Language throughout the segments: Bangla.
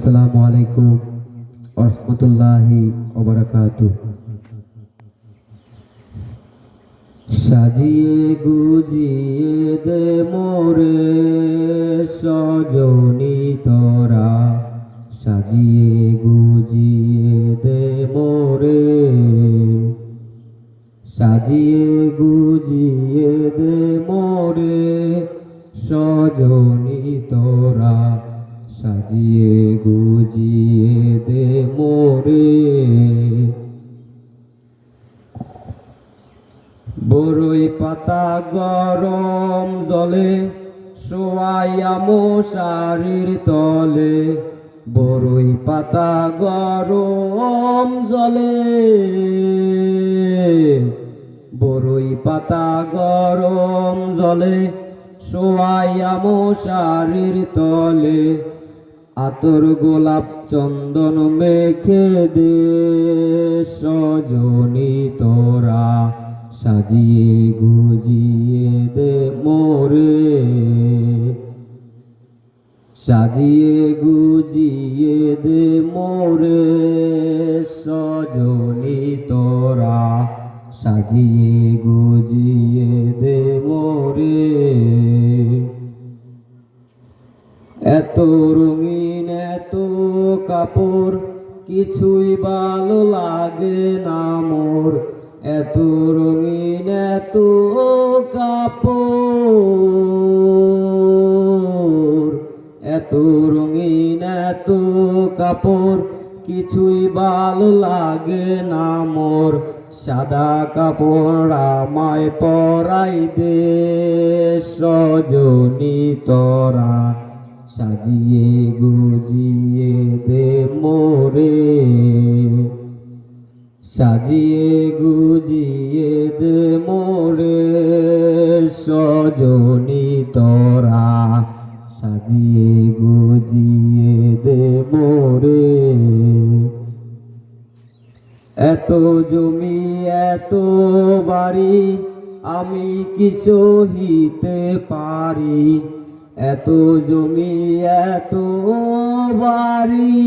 আসসালামু আলাইকুম ওয়া রাহমাতুল্লাহি ওয়া বারাকাতুহু। সাজিয়ে গুজিয়ে দে মোরে সজনী তোরা, সাজিয়ে গুজিয়ে দে মোরে, সাজিয়ে গুজিয়ে দে মোরে সজনী তোরা, সাজিয়ে গুজিয়ে দে মোরে। বরই পাতা গরম জলে শোয়াইয়া মশারির তলে, বরই পাতা গরম জলে, বরই পাতা গরম জলে শোয়াইয়া মশারির তলে, আতর গোলাপ চন্দন মেখে দে সজনী তোরা, সাজিয়ে গুজিয়ে দে মোরে, সাজিয়ে গুজিয়ে দে মোরে সজনী তোরা, সাজিয়ে গুজিয়ে দে মোরে। এত রঙিন এত কাপড় কিছুই ভালো লাগে না মোর, এত রঙিন এত কাপড়, এত রঙিন এত কাপড় কিছুই ভালো লাগে না মোর, সাদা কাপড় আমায় পরাই দে সজনী তোরা, সাজিয়ে গুজিয়ে দে মোরে, সাজিয়ে গুজিয়ে দে মোরে সজনী তোরা, সাজিয়ে গুজিয়ে দে মোরে। এত জমি এত বাড়ি আমি কি সহিতে পারি, এত জমি এত বাড়ি,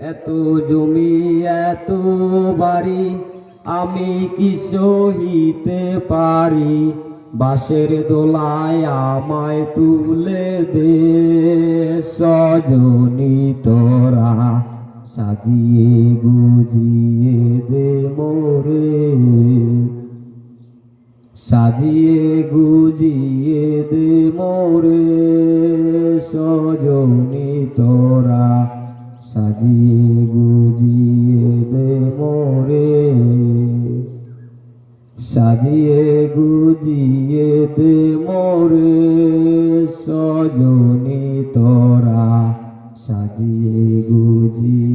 এত জমি এত বাড়ি আমি কি সহিতে পারি, বাঁশের দোলায় আমায় তুলে দে সজনী তোরা, সাজিয়ে গুজিয়ে দে মোরে, সাজিয়ে গুজিয়ে দে মোরে সজনী তোরা, সাজিয়ে গুজিয়ে দে মোরে, সাজিয়ে গুজিয়ে দে মোরে সজনী তোরা, সাজিয়ে গুজিয়ে